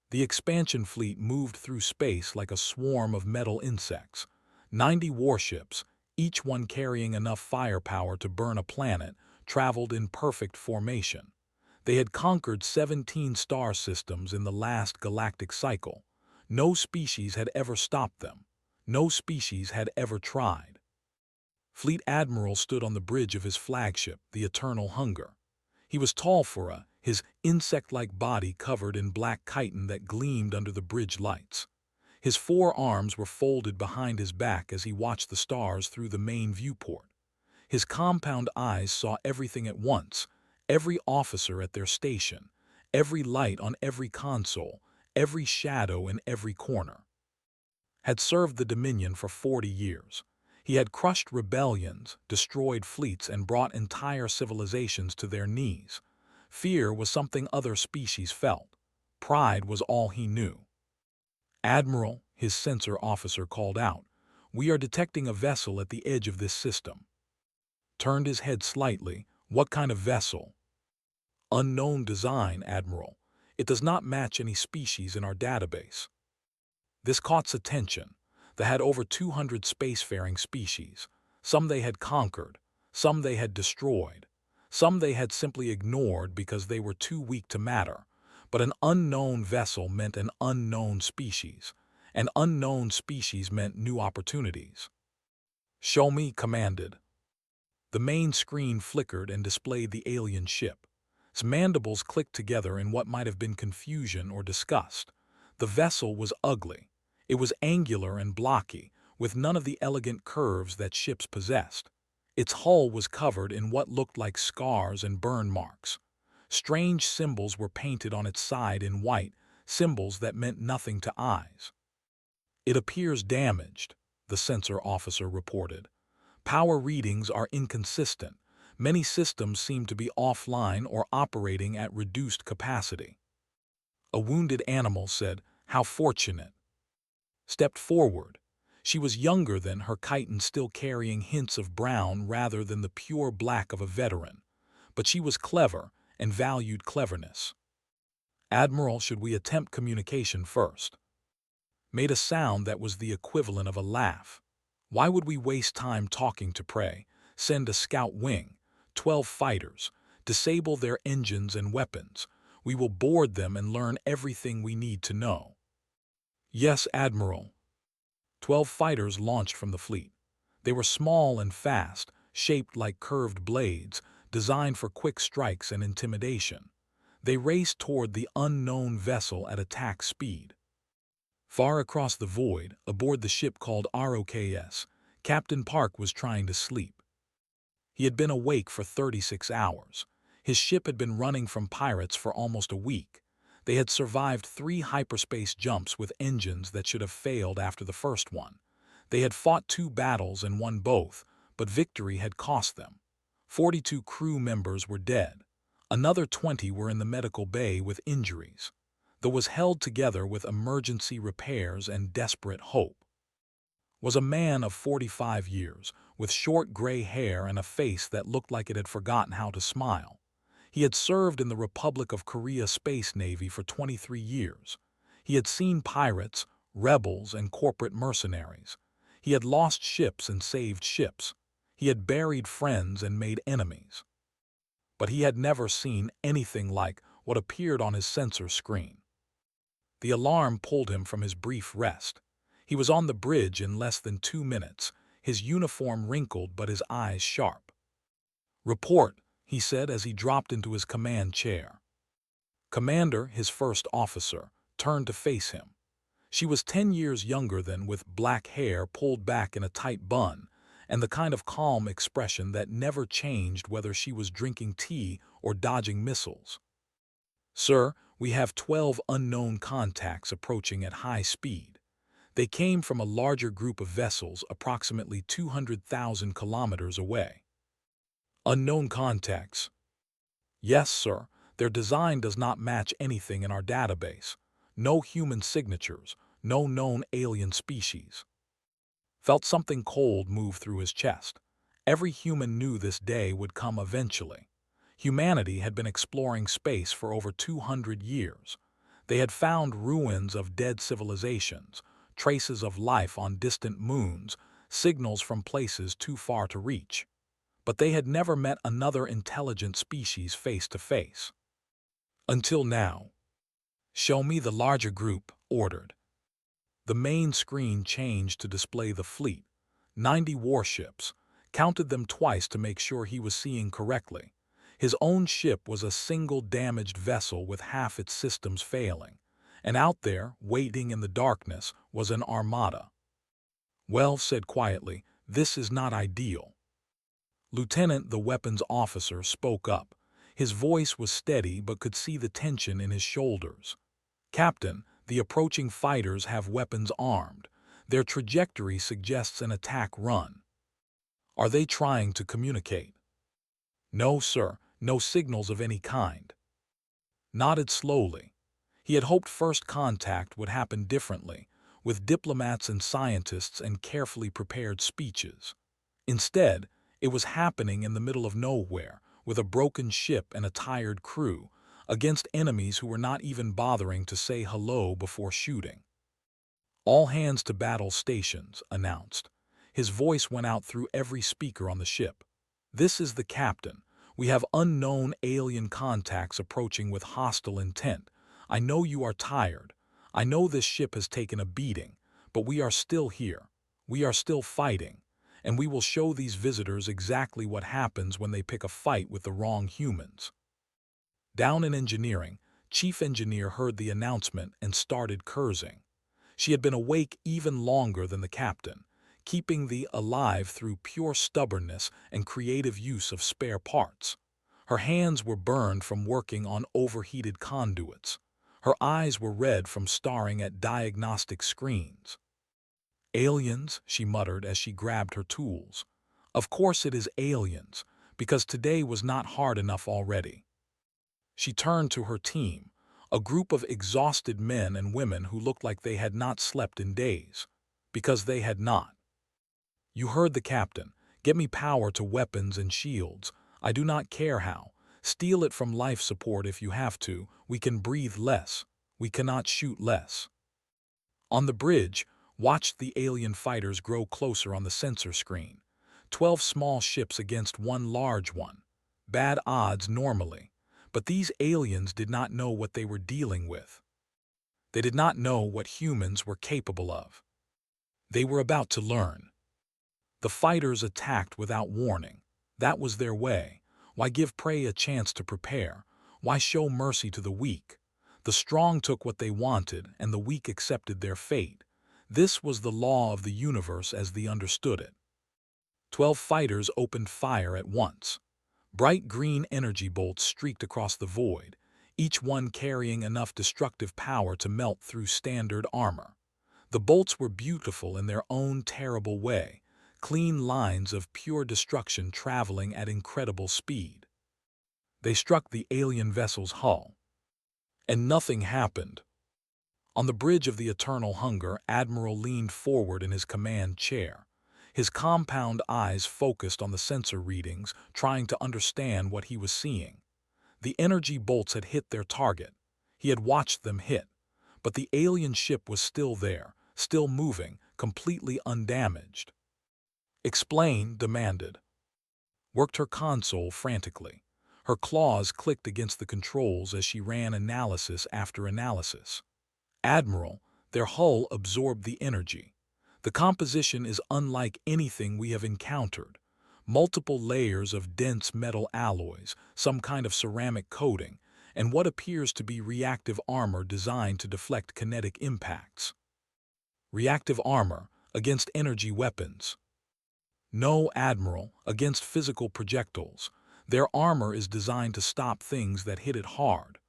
The expansion fleet moved through space like a swarm of metal insects. 90 warships, each one carrying enough firepower to burn a planet, traveled in perfect formation. They had conquered 17 star systems in the last galactic cycle. No species had ever stopped them. No species had ever tried. Fleet Admiral stood on the bridge of his flagship, the Eternal Hunger. He was tall for his insect-like body covered in black chitin that gleamed under the bridge lights. His 4 arms were folded behind his back as he watched the stars through the main viewport. His compound eyes saw everything at once, every officer at their station, every light on every console, every shadow in every corner. Had served the Dominion for 40 years. He had crushed rebellions, destroyed fleets, and brought entire civilizations to their knees. Fear was something other species felt. Pride was all he knew. "Admiral," his sensor officer called out, "we are detecting a vessel at the edge of this system." Turned his head slightly. "What kind of vessel?" "Unknown design, Admiral. It does not match any species in our database." This caught attention. They had over 200 spacefaring species. Some they had conquered, some they had destroyed, some they had simply ignored because they were too weak to matter. But an unknown vessel meant an unknown species. An unknown species meant new opportunities. "Show me," commanded. The main screen flickered and displayed the alien ship. Its mandibles clicked together in what might have been confusion or disgust. The vessel was ugly. It was angular and blocky, with none of the elegant curves that ships possessed. Its hull was covered in what looked like scars and burn marks. Strange symbols were painted on its side in white, symbols that meant nothing to eyes. "It appears damaged," the sensor officer reported. "Power readings are inconsistent. Many systems seem to be offline or operating at reduced capacity." A wounded animal said, "How fortunate." Stepped forward. She was younger than her chitin, still carrying hints of brown rather than the pure black of a veteran. But she was clever and valued cleverness. "Admiral, should we attempt communication first?" Made a sound that was the equivalent of a laugh. "Why would we waste time talking to prey? Send a scout wing, 12 fighters, disable their engines and weapons. We will board them and learn everything we need to know." "Yes, Admiral." 12 fighters launched from the fleet. They were small and fast, shaped like curved blades, designed for quick strikes and intimidation. They raced toward the unknown vessel at attack speed. Far across the void, aboard the ship called ROKS, Captain Park was trying to sleep. He had been awake for 36 hours. His ship had been running from pirates for almost a week. They had survived 3 hyperspace jumps with engines that should have failed after the first one. They had fought 2 battles and won both, but victory had cost them. 42 crew members were dead. Another 20 were in the medical bay with injuries. That was held together with emergency repairs and desperate hope. Was a man of 45 years, with short gray hair and a face that looked like it had forgotten how to smile. He had served in the Republic of Korea Space Navy for 23 years. He had seen pirates, rebels, and corporate mercenaries. He had lost ships and saved ships. He had buried friends and made enemies. But he had never seen anything like what appeared on his sensor screen. The alarm pulled him from his brief rest. He was on the bridge in less than 2 minutes, his uniform wrinkled but his eyes sharp. "Report," he said as he dropped into his command chair. Commander, his first officer, turned to face him. She was 10 years younger than, with black hair pulled back in a tight bun, and the kind of calm expression that never changed whether she was drinking tea or dodging missiles. "Sir, we have 12 unknown contacts approaching at high speed. They came from a larger group of vessels approximately 200,000 kilometers away." "Unknown contacts?" "Yes, sir. Their design does not match anything in our database. No human signatures, no known alien species." Felt something cold move through his chest. Every human knew this day would come eventually. Humanity had been exploring space for over 200 years. They had found ruins of dead civilizations, traces of life on distant moons, signals from places too far to reach. But they had never met another intelligent species face to face. Until now. "Show me the larger group," ordered. The main screen changed to display the fleet, 90 warships, counted them twice to make sure he was seeing correctly. His own ship was a single damaged vessel with half its systems failing, and out there, waiting in the darkness, was an armada. "Well," said quietly, "this is not ideal." Lieutenant, the weapons officer, spoke up. His voice was steady but could see the tension in his shoulders. "Captain, the approaching fighters have weapons armed. Their trajectory suggests an attack run. Are they trying to communicate?" "No, sir, no signals of any kind." Nodded slowly. He had hoped first contact would happen differently, with diplomats and scientists and carefully prepared speeches. Instead, it was happening in the middle of nowhere, with a broken ship and a tired crew, against enemies who were not even bothering to say hello before shooting. "All hands to battle stations," announced. His voice went out through every speaker on the ship. "This is the captain. We have unknown alien contacts approaching with hostile intent. I know you are tired. I know this ship has taken a beating, but we are still here. We are still fighting, and we will show these visitors exactly what happens when they pick a fight with the wrong humans." Down in engineering, Chief Engineer heard the announcement and started cursing. She had been awake even longer than the captain, keeping the alive through pure stubbornness and creative use of spare parts. Her hands were burned from working on overheated conduits. Her eyes were red from staring at diagnostic screens. "Aliens," she muttered as she grabbed her tools. "Of course it is aliens, because today was not hard enough already." She turned to her team, a group of exhausted men and women who looked like they had not slept in days, because they had not. "You heard the captain. Get me power to weapons and shields. I do not care how. Steal it from life support if you have to. We can breathe less. We cannot shoot less." On the bridge, watched the alien fighters grow closer on the sensor screen. 12 small ships against one large one. Bad odds normally. But these aliens did not know what they were dealing with. They did not know what humans were capable of. They were about to learn. The fighters attacked without warning. That was their way. Why give prey a chance to prepare? Why show mercy to the weak? The strong took what they wanted, and the weak accepted their fate. This was the law of the universe as they understood it. 12 fighters opened fire at once. Bright green energy bolts streaked across the void, each one carrying enough destructive power to melt through standard armor. The bolts were beautiful in their own terrible way, clean lines of pure destruction traveling at incredible speed. They struck the alien vessel's hull. And nothing happened. On the bridge of the Eternal Hunger, Admiral leaned forward in his command chair. His compound eyes focused on the sensor readings, trying to understand what he was seeing. The energy bolts had hit their target. He had watched them hit. But the alien ship was still there, still moving, completely undamaged. "Explain," demanded. Worked her console frantically. Her claws clicked against the controls as she ran analysis after analysis. "Admiral, their hull absorbed the energy. The composition is unlike anything we have encountered. Multiple layers of dense metal alloys, some kind of ceramic coating, and what appears to be reactive armor designed to deflect kinetic impacts." "Reactive armor against energy weapons." "No, Admiral, against physical projectiles. Their armor is designed to stop things that hit it hard."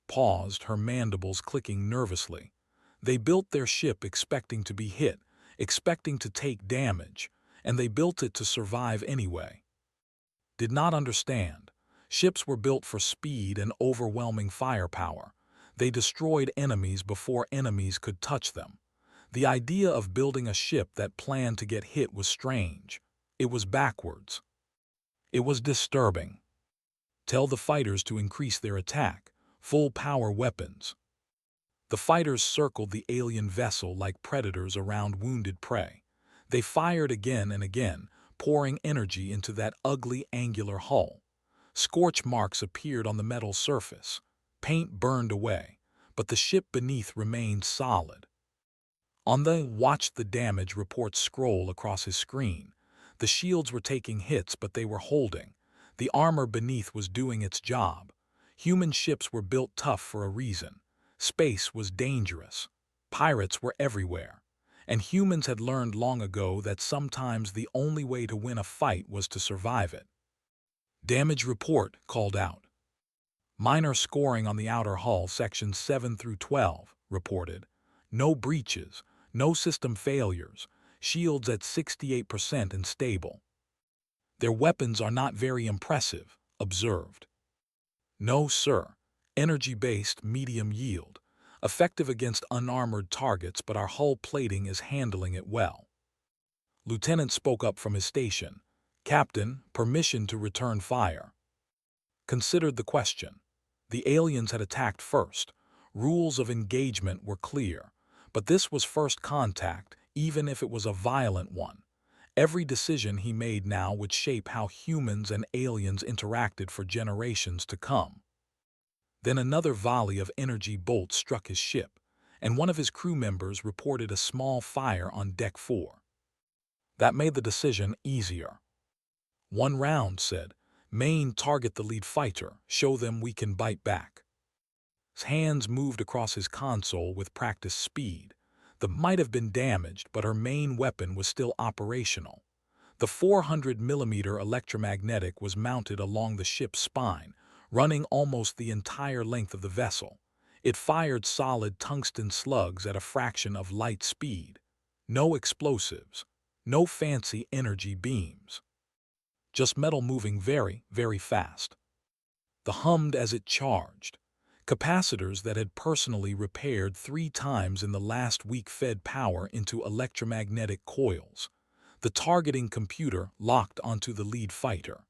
Paused, her mandibles clicking nervously. "They built their ship expecting to be hit, expecting to take damage, and they built it to survive anyway." Did not understand. Ships were built for speed and overwhelming firepower. They destroyed enemies before enemies could touch them. The idea of building a ship that planned to get hit was strange. It was backwards. It was disturbing. "Tell the fighters to increase their attack. Full power weapons." The fighters circled the alien vessel like predators around wounded prey. They fired again and again, pouring energy into that ugly angular hull. Scorch marks appeared on the metal surface. Paint burned away, but the ship beneath remained solid. Watched the damage report scroll across his screen. The shields were taking hits, but they were holding. The armor beneath was doing its job. Human ships were built tough for a reason. Space was dangerous. Pirates were everywhere. And humans had learned long ago that sometimes the only way to win a fight was to survive it. Damage report called out. Minor scoring on the outer hull, sections 7 through 12, reported. No breaches, no system failures, shields at 68% and stable. Their weapons are not very impressive, observed. No, sir. Energy-based, medium yield. Effective against unarmored targets, but our hull plating is handling it well. Lieutenant spoke up from his station. Captain, permission to return fire. Considered the question. The aliens had attacked first. Rules of engagement were clear. But this was first contact, even if it was a violent one. Every decision he made now would shape how humans and aliens interacted for generations to come. Then another volley of energy bolts struck his ship, and one of his crew members reported a small fire on deck 4. That made the decision easier. One round, said. Main, target the lead fighter, show them we can bite back. His hands moved across his console with practiced speed. The might have been damaged, but her main weapon was still operational. The 400mm electromagnetic was mounted along the ship's spine, running almost the entire length of the vessel. It fired solid tungsten slugs at a fraction of light speed. No explosives, no fancy energy beams. Just metal moving very, very fast. The hummed as it charged. Capacitors that had personally repaired 3 times in the last week fed power into electromagnetic coils. The targeting computer locked onto the lead fighter.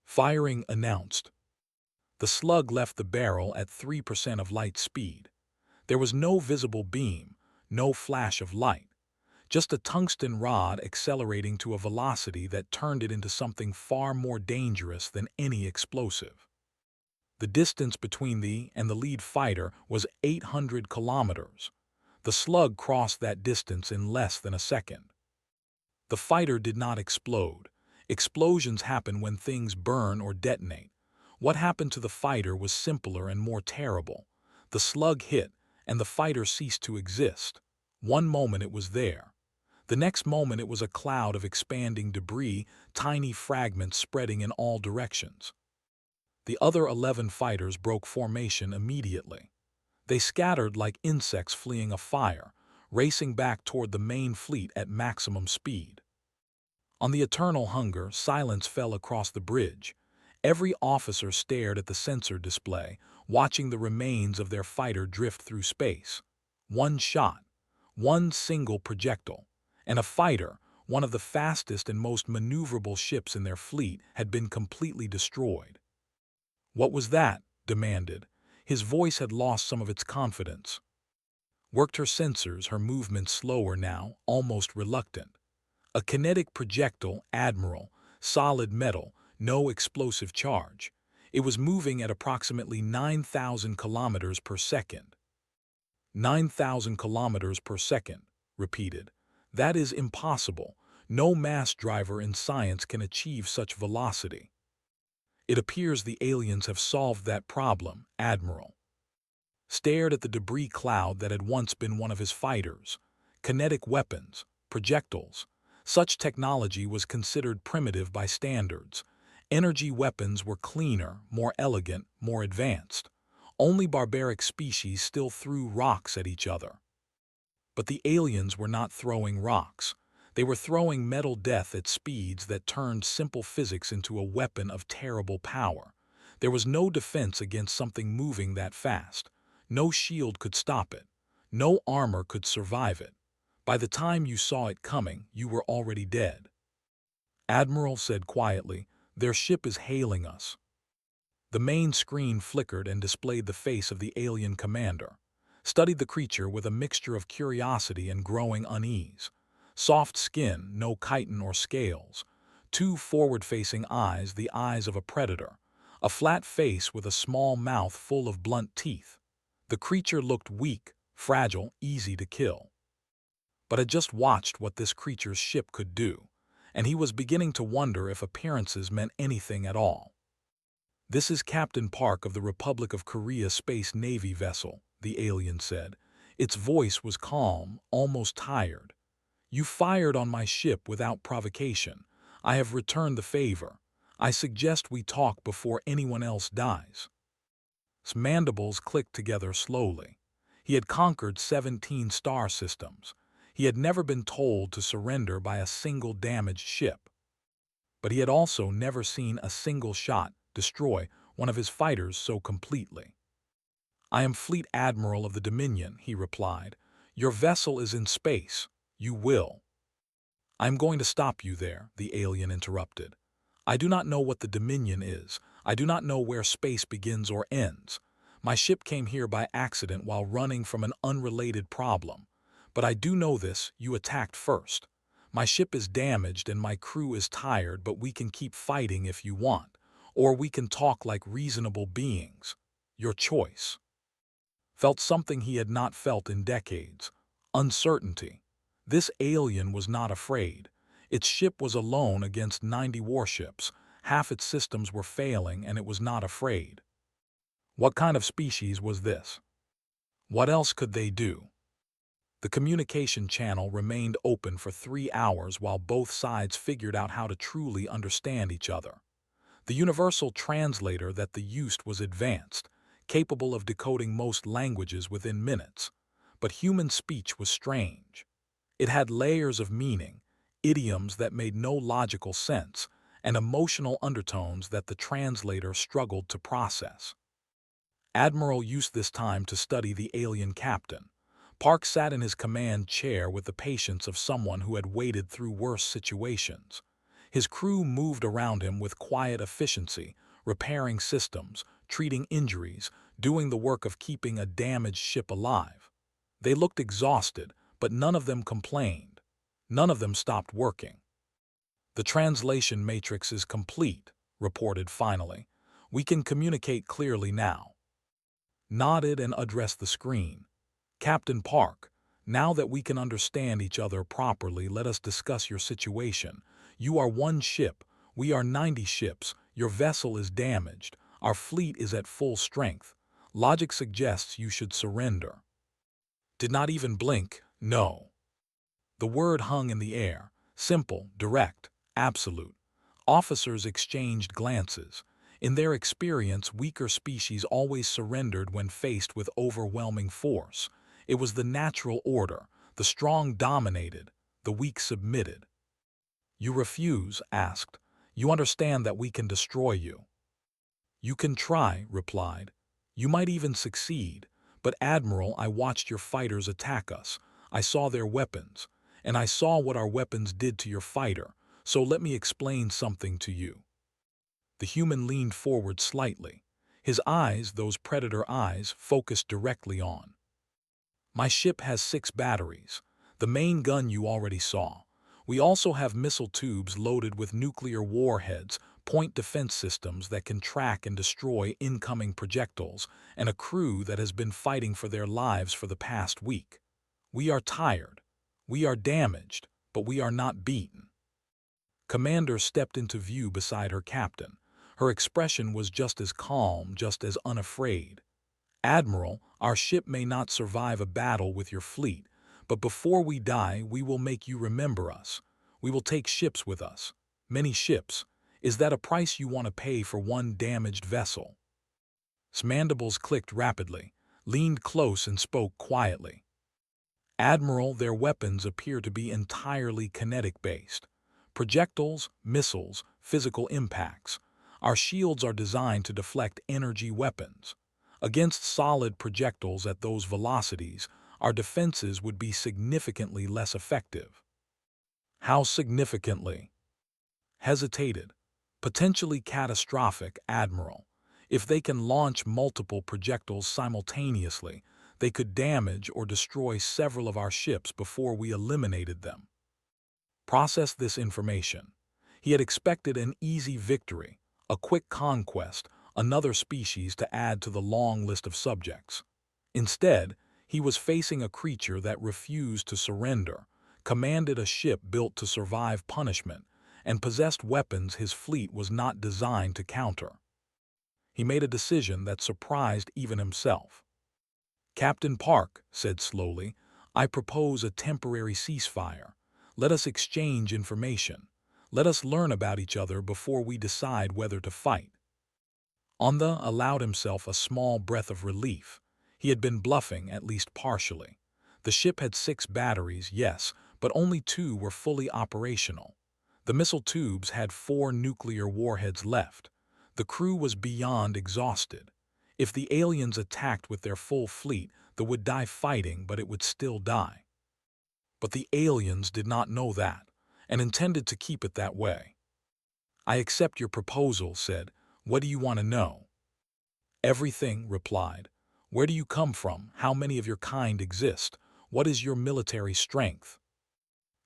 Firing announced. The slug left the barrel at 3% of light speed. There was no visible beam, no flash of light. Just a tungsten rod accelerating to a velocity that turned it into something far more dangerous than any explosive. The distance between the lead fighter was 800 kilometers. The slug crossed that distance in less than a second. The fighter did not explode. Explosions happen when things burn or detonate. What happened to the fighter was simpler and more terrible. The slug hit, and the fighter ceased to exist. One moment it was there. The next moment it was a cloud of expanding debris, tiny fragments spreading in all directions. The other 11 fighters broke formation immediately. They scattered like insects fleeing a fire, racing back toward the main fleet at maximum speed. On the eternal hunger, silence fell across the bridge. Every officer stared at the sensor display, watching the remains of their fighter drift through space. One shot, one single projectile, and a fighter, one of the fastest and most maneuverable ships in their fleet, had been completely destroyed. What was that? Demanded. His voice had lost some of its confidence. Worked her sensors, her movements slower now, almost reluctant. A kinetic projectile, Admiral, solid metal, no explosive charge. It was moving at approximately 9,000 kilometers per second. 9,000 kilometers per second, repeated. That is impossible. No mass driver in science can achieve such velocity. It appears the aliens have solved that problem, Admiral. Stared at the debris cloud that had once been one of his fighters. Kinetic weapons, projectiles. Such technology was considered primitive by standards. Energy weapons were cleaner, more elegant, more advanced. Only barbaric species still threw rocks at each other. But the aliens were not throwing rocks. They were throwing metal death at speeds that turned simple physics into a weapon of terrible power. There was no defense against something moving that fast. No shield could stop it. No armor could survive it. By the time you saw it coming, you were already dead. Admiral said quietly, "Their ship is hailing us." The main screen flickered and displayed the face of the alien commander. studied the creature with a mixture of curiosity and growing unease. Soft skin, no chitin or scales. Two forward-facing eyes, the eyes of a predator. A flat face with a small mouth full of blunt teeth. The creature looked weak, fragile, easy to kill. But had just watched what this creature's ship could do, and he was beginning to wonder if appearances meant anything at all. "This is Captain Park of the Republic of Korea Space Navy vessel," the alien said. Its voice was calm, almost tired. "You fired on my ship without provocation. I have returned the favor. I suggest we talk before anyone else dies." His mandibles clicked together slowly. He had conquered 17 star systems. He had never been told to surrender by a single damaged ship. But he had also never seen a single shot destroy one of his fighters so completely. "I am Fleet Admiral of the Dominion," he replied. "Your vessel is in space. You will." "I am going to stop you there," the alien interrupted. "I do not know what the Dominion is. I do not know where space begins or ends. My ship came here by accident while running from an unrelated problem. But I do know this: you attacked first. My ship is damaged and my crew is tired, but we can keep fighting if you want. Or we can talk like reasonable beings. Your choice." Felt something he had not felt in decades. Uncertainty. This alien was not afraid. Its ship was alone against 90 warships. Half its systems were failing, and it was not afraid. What kind of species was this? What else could they do? The communication channel remained open for 3 hours while both sides figured out how to truly understand each other. The universal translator that they used was advanced, capable of decoding most languages within minutes. But human speech was strange. It had layers of meaning, idioms that made no logical sense, and emotional undertones that the translator struggled to process. Admiral used this time to study the alien captain. Park sat in his command chair with the patience of someone who had waded through worse situations. His crew moved around him with quiet efficiency, repairing systems, treating injuries, doing the work of keeping a damaged ship alive. They looked exhausted, but none of them complained. None of them stopped working. "The translation matrix is complete," reported finally. "We can communicate clearly now." Nodded and addressed the screen. "Captain Park, now that we can understand each other properly, let us discuss your situation. You are one ship, we are 90 ships, your vessel is damaged, our fleet is at full strength. Logic suggests you should surrender." Did not even blink, no. The word hung in the air, simple, direct, absolute. Officers exchanged glances. In their experience, weaker species always surrendered when faced with overwhelming force. It was the natural order. The strong dominated, the weak submitted. "You refuse?" asked. "You understand that we can destroy you?" "You can try," replied. "You might even succeed. But Admiral, I watched your fighters attack us. I saw their weapons. And I saw what our weapons did to your fighter. So let me explain something to you." The human leaned forward slightly. His eyes, those predator eyes, focused directly on. "My ship has 6 batteries. The main gun you already saw. We also have missile tubes loaded with nuclear warheads, point defense systems that can track and destroy incoming projectiles, and a crew that has been fighting for their lives for the past week. We are tired. We are damaged, but we are not beaten." Commander stepped into view beside her captain. Her expression was just as calm, just as unafraid. "Admiral, our ship may not survive a battle with your fleet, but before we die, we will make you remember us. We will take ships with us. Many ships. Is that a price you want to pay for one damaged vessel?" His mandibles clicked rapidly, leaned close and spoke quietly. "Admiral, their weapons appear to be entirely kinetic-based. Projectiles, missiles, physical impacts. Our shields are designed to deflect energy weapons. Against solid projectiles at those velocities, our defenses would be significantly less effective." "How significantly?" Hesitated. "Potentially catastrophic, Admiral. If they can launch multiple projectiles simultaneously, They could damage or destroy several of our ships before we eliminated them. Process this information. He had expected an easy victory, a quick conquest, another species to add to the long list of subjects. Instead, he was facing a creature that refused to surrender, commanded a ship built to survive punishment, and possessed weapons his fleet was not designed to counter. He made a decision that surprised even himself. "Captain Park," said slowly, "I propose a temporary ceasefire. Let us exchange information. Let us learn about each other before we decide whether to fight." Onda allowed himself a small breath of relief. He had been bluffing, at least partially. The ship had 6 batteries, yes, but only 2 were fully operational. The missile tubes had 4 nuclear warheads left. The crew was beyond exhausted. If the aliens attacked with their full fleet, they would die fighting, but it would still die. But the aliens did not know that, and intended to keep it that way. "I accept your proposal," said. "What do you want to know?" "Everything," replied. "Where do you come from? How many of your kind exist? What is your military strength?"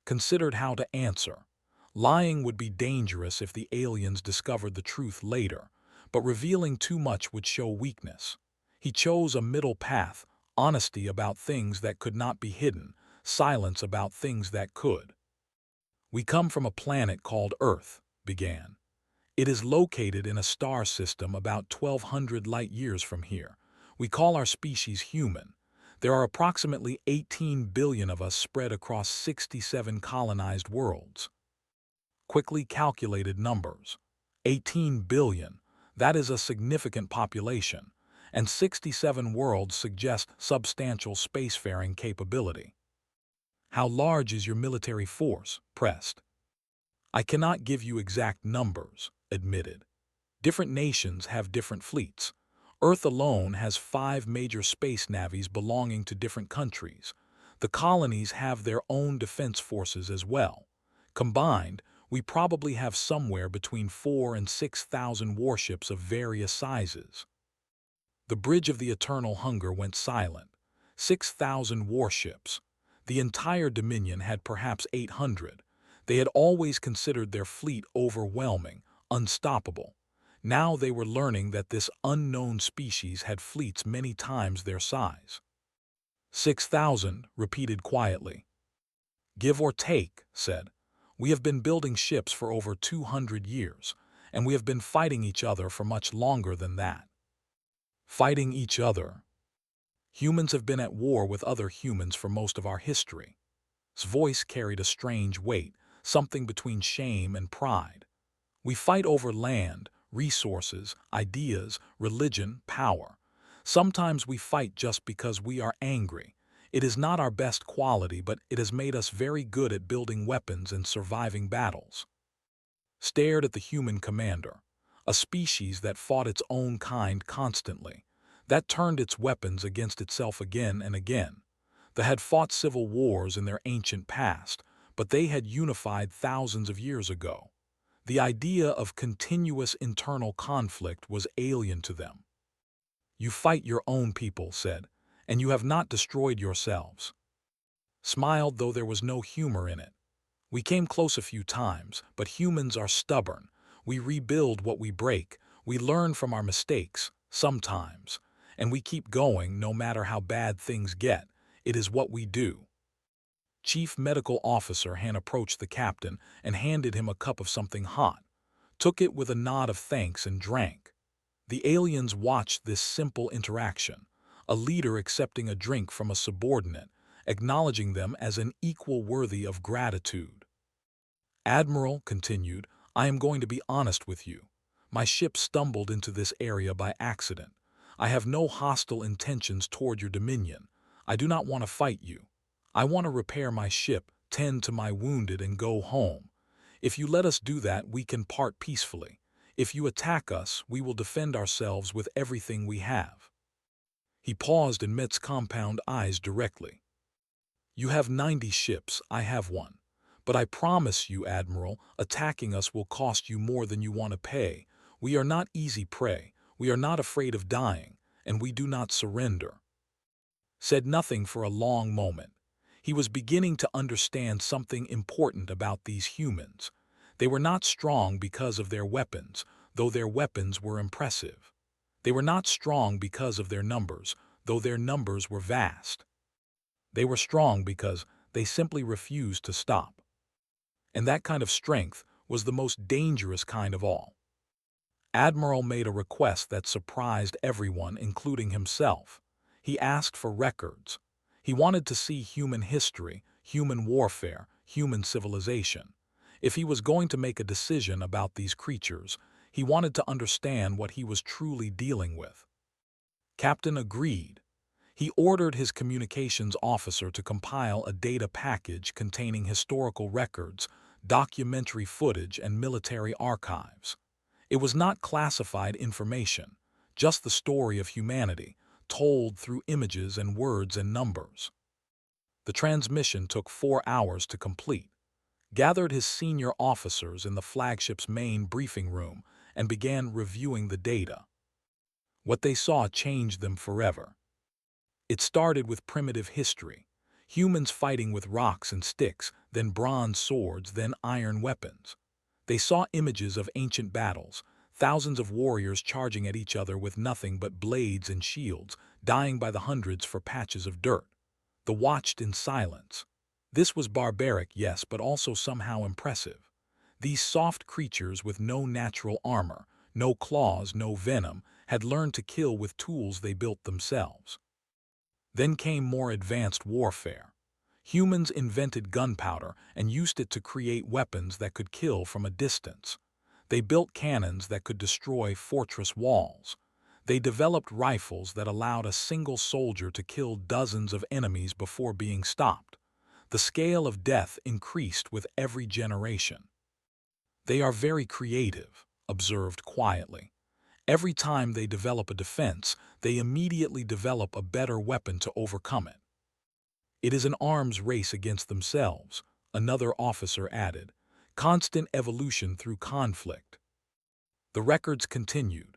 Considered how to answer. Lying would be dangerous if the aliens discovered the truth later, but revealing too much would show weakness. He chose a middle path, honesty about things that could not be hidden, silence about things that could. "We come from a planet called Earth," began. "It is located in a star system about 1,200 light-years from here. We call our species human. There are approximately 18 billion of us spread across 67 colonized worlds." Quickly calculated numbers. 18 billion. That is a significant population, and 67 worlds suggest substantial spacefaring capability. "How large is your military force?" pressed. "I cannot give you exact numbers," admitted. "Different nations have different fleets. Earth alone has 5 major space navies belonging to different countries. The colonies have their own defense forces as well. Combined, we probably have somewhere between 4,000 and 6,000 warships of various sizes." The Bridge of the Eternal Hunger went silent. 6,000 warships. The entire Dominion had perhaps 800. They had always considered their fleet overwhelming, unstoppable. Now they were learning that this unknown species had fleets many times their size. 6,000, repeated quietly. "Give or take," said. "We have been building ships for over 200 years, and we have been fighting each other for much longer than that." Fighting each other. Humans have been at war with other humans for most of our history. His voice carried a strange weight, something between shame and pride. "We fight over land, resources, ideas, religion, power. Sometimes we fight just because we are angry. It is not our best quality, but it has made us very good at building weapons and surviving battles." Stared at the human commander, a species that fought its own kind constantly, that turned its weapons against itself again and again. They had fought civil wars in their ancient past, but they had unified thousands of years ago. The idea of continuous internal conflict was alien to them. "You fight your own people," said, "and you have not destroyed yourselves." Smiled, though there was no humor in it. "We came close a few times, but humans are stubborn. We rebuild what we break. We learn from our mistakes, sometimes. And we keep going no matter how bad things get. It is what we do." Chief Medical Officer Han approached the captain and handed him a cup of something hot, took it with a nod of thanks and drank. The aliens watched this simple interaction, a leader accepting a drink from a subordinate, acknowledging them as an equal worthy of gratitude. "Admiral," continued, "I am going to be honest with you. My ship stumbled into this area by accident. I have no hostile intentions toward your dominion. I do not want to fight you. I want to repair my ship, tend to my wounded, and go home. If you let us do that, we can part peacefully. If you attack us, we will defend ourselves with everything we have." He paused and met compound eyes directly. "You have 90 ships, I have one. But I promise you, Admiral, attacking us will cost you more than you want to pay. We are not easy prey. We are not afraid of dying, and we do not surrender." said nothing for a long moment. He was beginning to understand something important about these humans. They were not strong because of their weapons, though their weapons were impressive. They were not strong because of their numbers, though their numbers were vast. They were strong because they simply refused to stop. And that kind of strength was the most dangerous kind of all. Admiral made a request that surprised everyone, including himself. He asked for records. He wanted to see human history, human warfare, human civilization. If he was going to make a decision about these creatures, he wanted to understand what he was truly dealing with. Captain agreed. He ordered his communications officer to compile a data package containing historical records, documentary footage, and military archives. It was not classified information, just the story of humanity, told through images and words and numbers. The transmission took 4 hours to complete. Gathered his senior officers in the flagship's main briefing room and began reviewing the data. What they saw changed them forever. It started with primitive history, humans fighting with rocks and sticks, then bronze swords, then iron weapons. They saw images of ancient battles, thousands of warriors charging at each other with nothing but blades and shields, dying by the hundreds for patches of dirt. They watched in silence. This was barbaric, yes, but also somehow impressive. These soft creatures with no natural armor, no claws, no venom, had learned to kill with tools they built themselves. Then came more advanced warfare. Humans invented gunpowder and used it to create weapons that could kill from a distance. They built cannons that could destroy fortress walls. They developed rifles that allowed a single soldier to kill dozens of enemies before being stopped. The scale of death increased with every generation. They are very creative, observed quietly. Every time they develop a defense, they immediately develop a better weapon to overcome it. It is an arms race against themselves, another officer added. Constant evolution through conflict. The records continued.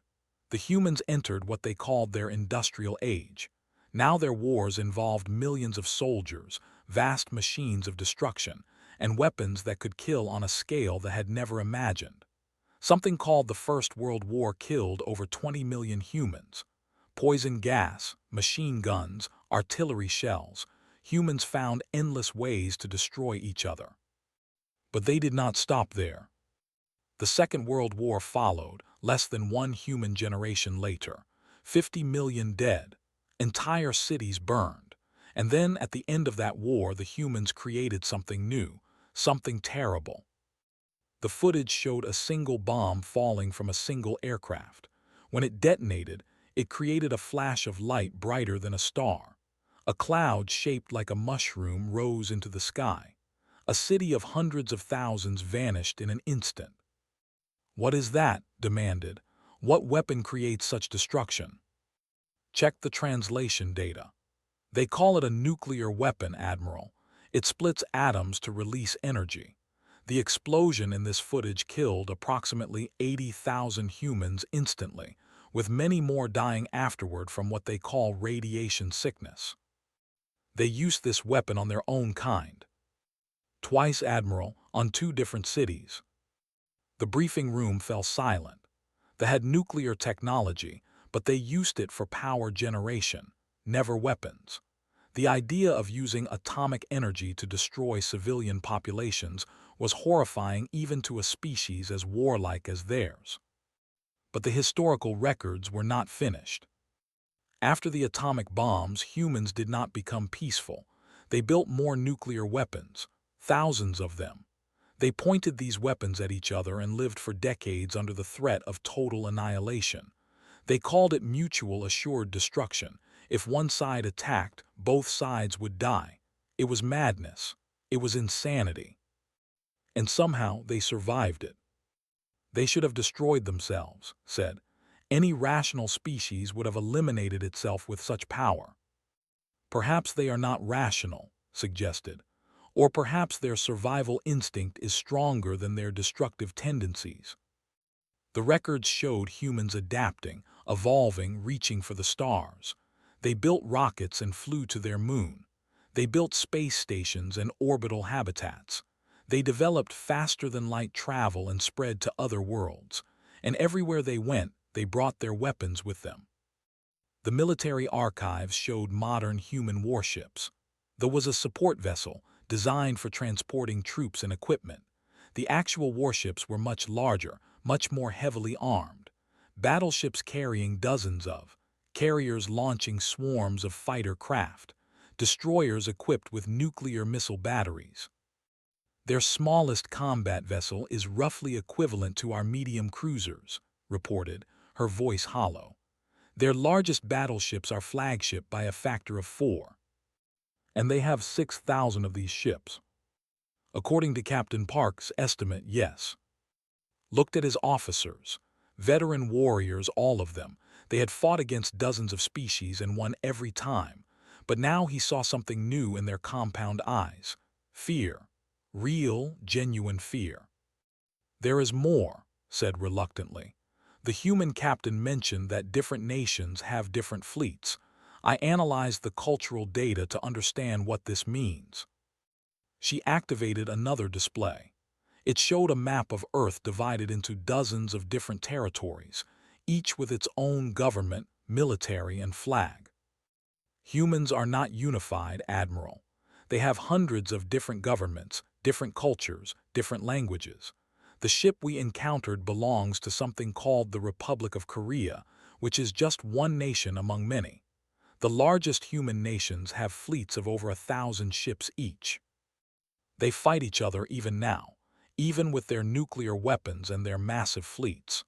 The humans entered what they called their industrial age. Now their wars involved millions of soldiers, vast machines of destruction, and weapons that could kill on a scale they had never imagined. Something called the First World War killed over 20 million humans. Poison gas, machine guns, artillery shells. Humans found endless ways to destroy each other. But they did not stop there. The Second World War followed, less than one human generation later. 50 million dead. Entire cities burned. And then, at the end of that war, the humans created something new, something terrible. The footage showed a single bomb falling from a single aircraft. When it detonated, it created a flash of light brighter than a star. A cloud shaped like a mushroom rose into the sky. A city of hundreds of thousands vanished in an instant. "What is that?" demanded. "What weapon creates such destruction?" Check the translation data. "They call it a nuclear weapon, Admiral. It splits atoms to release energy." The explosion in this footage killed approximately 80,000 humans instantly, with many more dying afterward from what they call radiation sickness. They used this weapon on their own kind. Twice, Admiral, on 2 different cities. The briefing room fell silent. They had nuclear technology, but they used it for power generation, never weapons. The idea of using atomic energy to destroy civilian populations was horrifying even to a species as warlike as theirs. But the historical records were not finished. After the atomic bombs, humans did not become peaceful. They built more nuclear weapons, thousands of them. They pointed these weapons at each other and lived for decades under the threat of total annihilation. They called it mutual assured destruction. If one side attacked, both sides would die. It was madness. It was insanity. And somehow they survived it. "They should have destroyed themselves," said. "Any rational species would have eliminated itself with such power." "Perhaps they are not rational," suggested. "Or perhaps their survival instinct is stronger than their destructive tendencies." The records showed humans adapting, evolving, reaching for the stars. They built rockets and flew to their moon. They built space stations and orbital habitats. They developed faster-than-light travel and spread to other worlds. And everywhere they went, they brought their weapons with them. The military archives showed modern human warships. There was a support vessel designed for transporting troops and equipment. The actual warships were much larger, much more heavily armed. Battleships carrying dozens of, carriers launching swarms of fighter craft, destroyers equipped with nuclear missile batteries. Their smallest combat vessel is roughly equivalent to our medium cruisers, reported, her voice hollow. Their largest battleships are flagship by a factor of 4. And they have 6,000 of these ships. According to Captain Park's estimate, yes. Looked at his officers. Veteran warriors, all of them. They had fought against dozens of species and won every time. But now he saw something new in their compound eyes. Fear. Real, genuine fear. There is more, said reluctantly. The human captain mentioned that different nations have different fleets. I analyzed the cultural data to understand what this means. She activated another display. It showed a map of Earth divided into dozens of different territories, each with its own government, military, and flag. Humans are not unified, Admiral. They have hundreds of different governments, different cultures, different languages. The ship we encountered belongs to something called the Republic of Korea, which is just one nation among many. The largest human nations have fleets of over 1,000 ships each. They fight each other even now, even with their nuclear weapons and their massive fleets.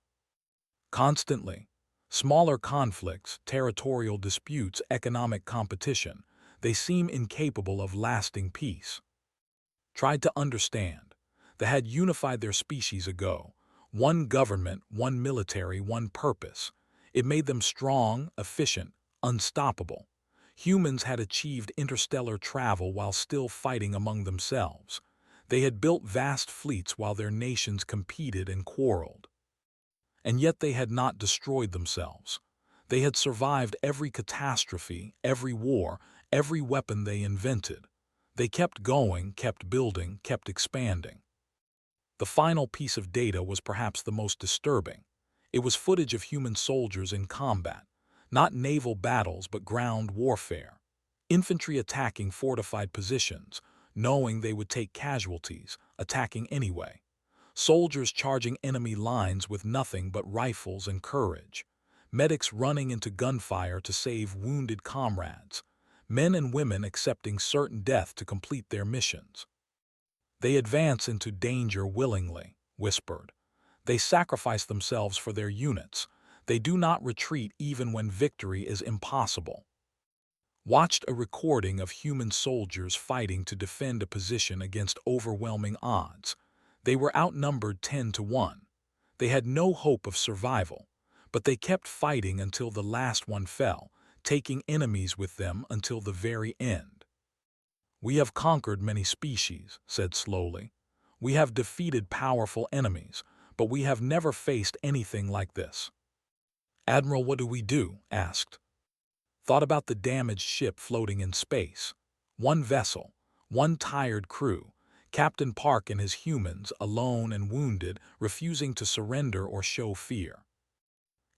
Constantly. Smaller conflicts, territorial disputes, economic competition, they seem incapable of lasting peace. Tried to understand. They had unified their species ago. One government, one military, one purpose. It made them strong, efficient, unstoppable. Humans had achieved interstellar travel while still fighting among themselves. They had built vast fleets while their nations competed and quarreled. And yet they had not destroyed themselves. They had survived every catastrophe, every war, every weapon they invented. They kept going, kept building, kept expanding. The final piece of data was perhaps the most disturbing. It was footage of human soldiers in combat. Not naval battles, but ground warfare. Infantry attacking fortified positions, knowing they would take casualties, attacking anyway. Soldiers charging enemy lines with nothing but rifles and courage. Medics running into gunfire to save wounded comrades. Men and women accepting certain death to complete their missions. They advance into danger willingly, whispered. They sacrifice themselves for their units. They do not retreat even when victory is impossible. Watched a recording of human soldiers fighting to defend a position against overwhelming odds. They were outnumbered 10-1. They had no hope of survival, but they kept fighting until the last one fell, taking enemies with them until the very end. We have conquered many species, said slowly. We have defeated powerful enemies, but we have never faced anything like this. Admiral, what do we do? Asked. Thought about the damaged ship floating in space. One vessel, one tired crew, Captain Park and his humans, alone and wounded, refusing to surrender or show fear.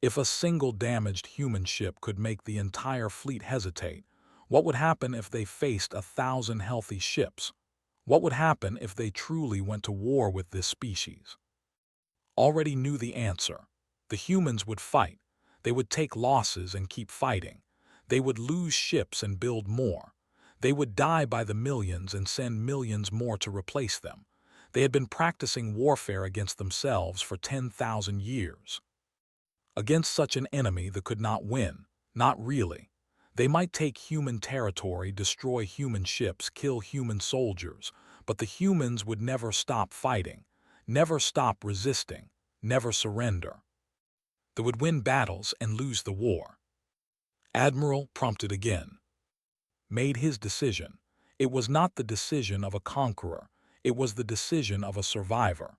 If a single damaged human ship could make the entire fleet hesitate, what would happen if they faced 1,000 healthy ships? What would happen if they truly went to war with this species? Already knew the answer. The humans would fight. They would take losses and keep fighting. They would lose ships and build more. They would die by the millions and send millions more to replace them. They had been practicing warfare against themselves for 10,000 years. Against such an enemy that could not win, not really. They might take human territory, destroy human ships, kill human soldiers, but the humans would never stop fighting, never stop resisting, never surrender. They would win battles and lose the war. Admiral prompted again. Made his decision. It was not the decision of a conqueror. It was the decision of a survivor.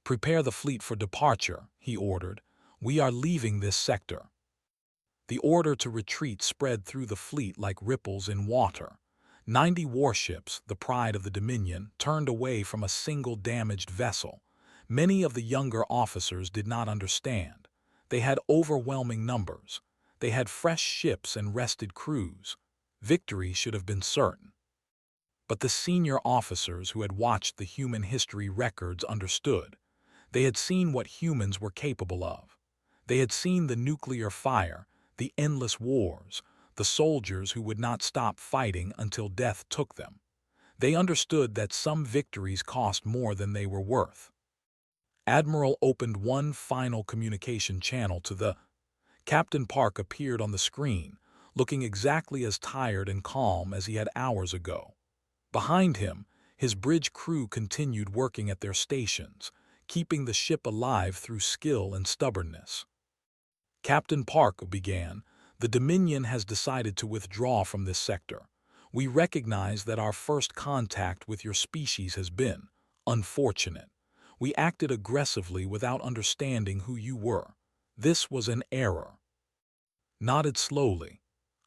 Prepare the fleet for departure, he ordered. We are leaving this sector. The order to retreat spread through the fleet like ripples in water. 90 warships, the pride of the Dominion, turned away from a single damaged vessel. Many of the younger officers did not understand. They had overwhelming numbers. They had fresh ships and rested crews. Victory should have been certain. But the senior officers who had watched the human history records understood. They had seen what humans were capable of. They had seen the nuclear fire, the endless wars, the soldiers who would not stop fighting until death took them. They understood that some victories cost more than they were worth. Admiral opened one final communication channel to the. Captain Park appeared on the screen, looking exactly as tired and calm as he had hours ago. Behind him, his bridge crew continued working at their stations, keeping the ship alive through skill and stubbornness. Captain Park began, "The Dominion has decided to withdraw from this sector. We recognize that our first contact with your species has been unfortunate. We acted aggressively without understanding who you were. This was an error." Nodded slowly.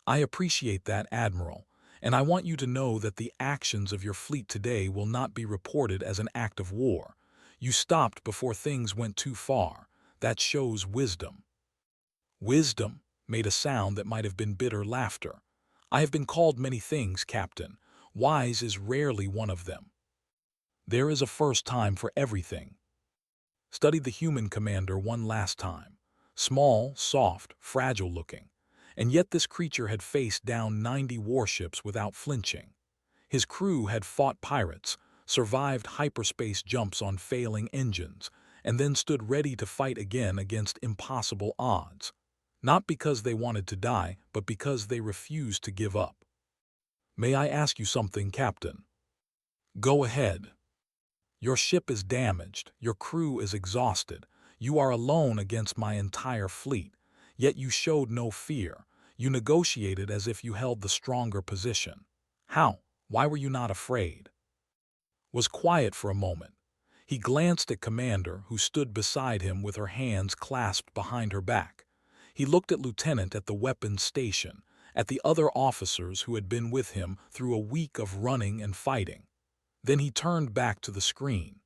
"I appreciate that, Admiral, and I want you to know that the actions of your fleet today will not be reported as an act of war. You stopped before things went too far. That shows wisdom." Wisdom made a sound that might have been bitter laughter. "I have been called many things, Captain. Wise is rarely one of them. There is a first time for everything." Studied the human commander one last time. Small, soft, fragile-looking. And yet this creature had faced down 90 warships without flinching. His crew had fought pirates, survived hyperspace jumps on failing engines, and then stood ready to fight again against impossible odds. Not because they wanted to die, but because they refused to give up. "May I ask you something, Captain?" "Go ahead." "Your ship is damaged, your crew is exhausted, you are alone against my entire fleet, yet you showed no fear. You negotiated as if you held the stronger position. How? Why were you not afraid?" Was quiet for a moment. He glanced at Commander, who stood beside him with her hands clasped behind her back. He looked at Lieutenant at the weapons station, at the other officers who had been with him through a week of running and fighting. Then he turned back to the screen.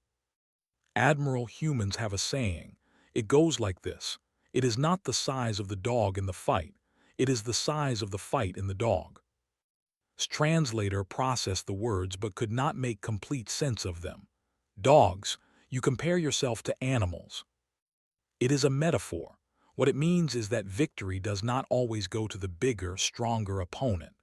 "Admiral, humans have a saying. It goes like this. It is not the size of the dog in the fight. It is the size of the fight in the dog." Translator processed the words but could not make complete sense of them. "Dogs, you compare yourself to animals." It is a metaphor. What it means is that victory does not always go to the bigger, stronger opponent.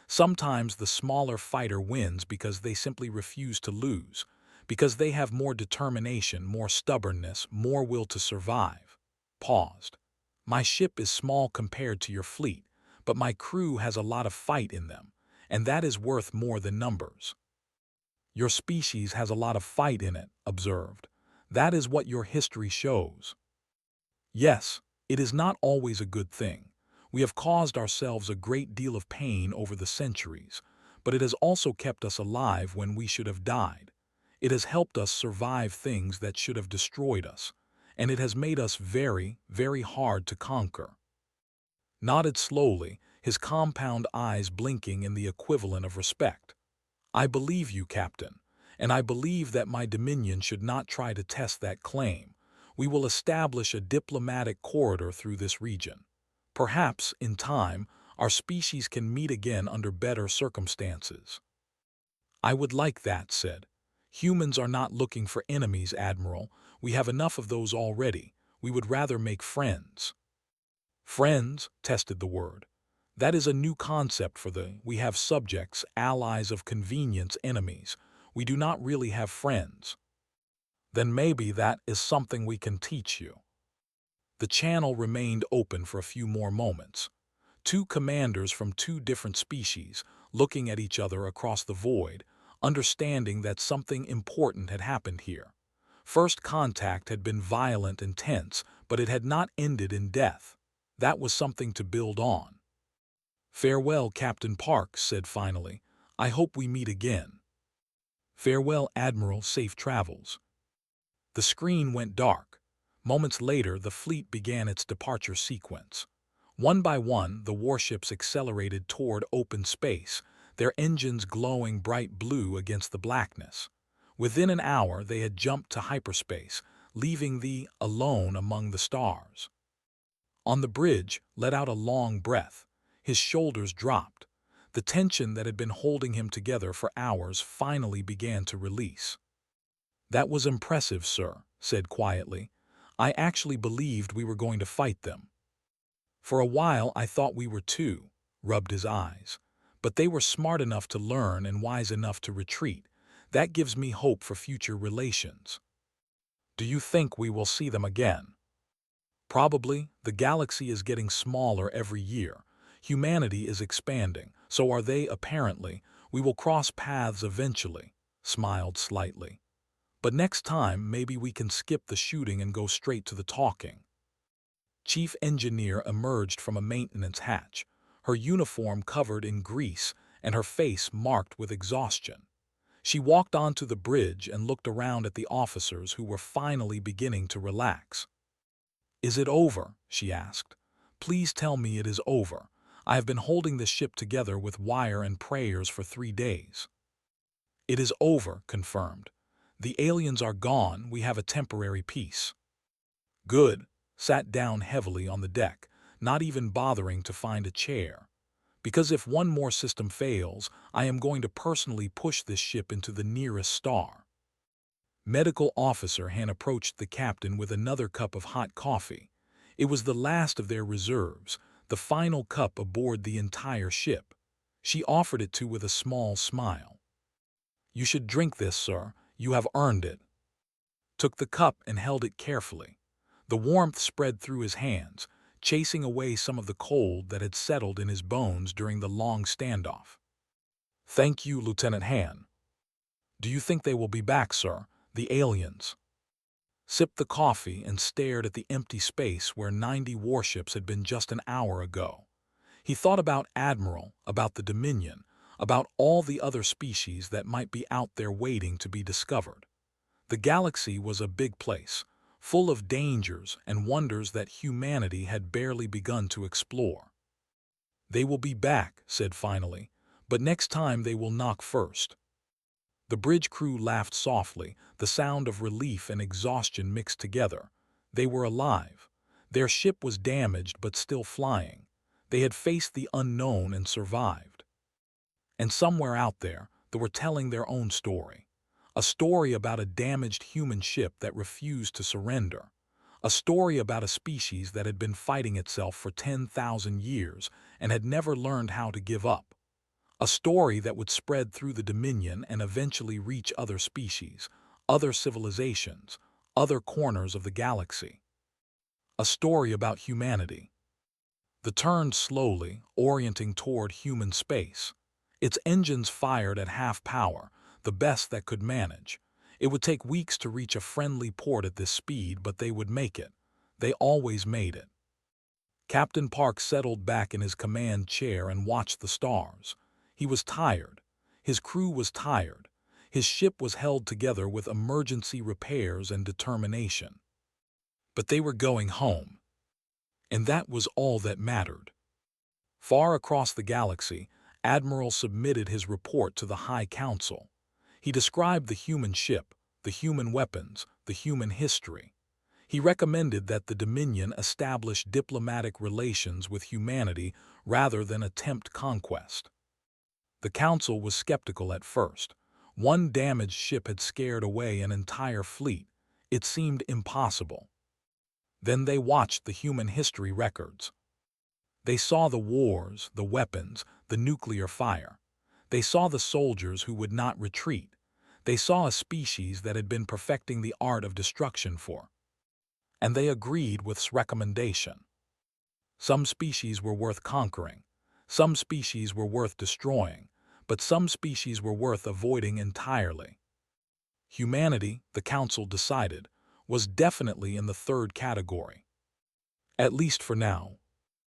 Sometimes the smaller fighter wins because they simply refuse to lose, because they have more determination, more stubbornness, more will to survive. Paused. "My ship is small compared to your fleet, but my crew has a lot of fight in them, and that is worth more than numbers." "Your species has a lot of fight in it," observed. "That is what your history shows." "Yes, it is not always a good thing. We have caused ourselves a great deal of pain over the centuries, but it has also kept us alive when we should have died. It has helped us survive things that should have destroyed us, and it has made us very, very hard to conquer." Nodded slowly, his compound eyes blinking in the equivalent of respect. "I believe you, Captain, and I believe that my Dominion should not try to test that claim. We will establish a diplomatic corridor through this region. Perhaps, in time, our species can meet again under better circumstances." "I would like that," said. "Humans are not looking for enemies, Admiral. We have enough of those already. We would rather make friends." "Friends," tested the word. "That is a new concept for we have subjects, allies of convenience, enemies. We do not really have friends." "Then maybe that is something we can teach you." The channel remained open for a few more moments. Two commanders from two different species, looking at each other across the void, understanding that something important had happened here. First contact had been violent and tense, but it had not ended in death. That was something to build on. "Farewell, Captain Park," said finally. "I hope we meet again." "Farewell, Admiral, safe travels." The screen went dark. Moments later, the fleet began its departure sequence. One by one, the warships accelerated toward open space, their engines glowing bright blue against the blackness. Within an hour, they had jumped to hyperspace, leaving the alone among the stars. On the bridge, let out a long breath. His shoulders dropped. The tension that had been holding him together for hours finally began to release. "That was impressive, sir," said quietly. "I actually believed we were going to fight them. For a while I thought we were too," rubbed his eyes. "But they were smart enough to learn and wise enough to retreat. That gives me hope for future relations." "Do you think we will see them again?" "Probably. The galaxy is getting smaller every year. Humanity is expanding. So are they, apparently. We will cross paths eventually," smiled slightly. "But next time, maybe we can skip the shooting and go straight to the talking." Chief Engineer emerged from a maintenance hatch, her uniform covered in grease and her face marked with exhaustion. She walked onto the bridge and looked around at the officers who were finally beginning to relax. "Is it over?" she asked. "Please tell me it is over. I have been holding this ship together with wire and prayers for 3 days." "It is over," confirmed. "The aliens are gone. We have a temporary peace." "Good." Sat down heavily on the deck, not even bothering to find a chair. "Because if one more system fails, I am going to personally push this ship into the nearest star." Medical Officer Han approached the captain with another cup of hot coffee. It was the last of their reserves, the final cup aboard the entire ship. She offered it to with a small smile. "You should drink this, sir. You have earned it." Took the cup and held it carefully. The warmth spread through his hands, chasing away some of the cold that had settled in his bones during the long standoff. "Thank you, Lieutenant Han." "Do you think they will be back, sir? The aliens?" Sipped the coffee and stared at the empty space where 90 warships had been just an hour ago. He thought about Admiral, about the Dominion, about all the other species that might be out there waiting to be discovered. The galaxy was a big place, full of dangers and wonders that humanity had barely begun to explore. "They will be back," said finally, "but next time they will knock first." The bridge crew laughed softly, the sound of relief and exhaustion mixed together. They were alive. Their ship was damaged but still flying. They had faced the unknown and survived. And somewhere out there, they were telling their own story. A story about a damaged human ship that refused to surrender. A story about a species that had been fighting itself for 10,000 years and had never learned how to give up. A story that would spread through the Dominion and eventually reach other species, other civilizations, other corners of the galaxy. A story about humanity. The turned slowly, orienting toward human space. Its engines fired at half power, the best that could manage. It would take weeks to reach a friendly port at this speed, but they would make it. They always made it. Captain Park settled back in his command chair and watched the stars. He was tired. His crew was tired. His ship was held together with emergency repairs and determination. But they were going home. And that was all that mattered. Far across the galaxy, Admiral submitted his report to the High Council. He described the human ship, the human weapons, the human history. He recommended that the Dominion establish diplomatic relations with humanity rather than attempt conquest. The Council was skeptical at first. One damaged ship had scared away an entire fleet. It seemed impossible. Then they watched the human history records. They saw the wars, the weapons, the nuclear fire. They saw the soldiers who would not retreat. They saw a species that had been perfecting the art of destruction for. And they agreed with his recommendation. Some species were worth conquering. Some species were worth destroying. But some species were worth avoiding entirely. Humanity, the Council decided, was definitely in the third category. At least for now.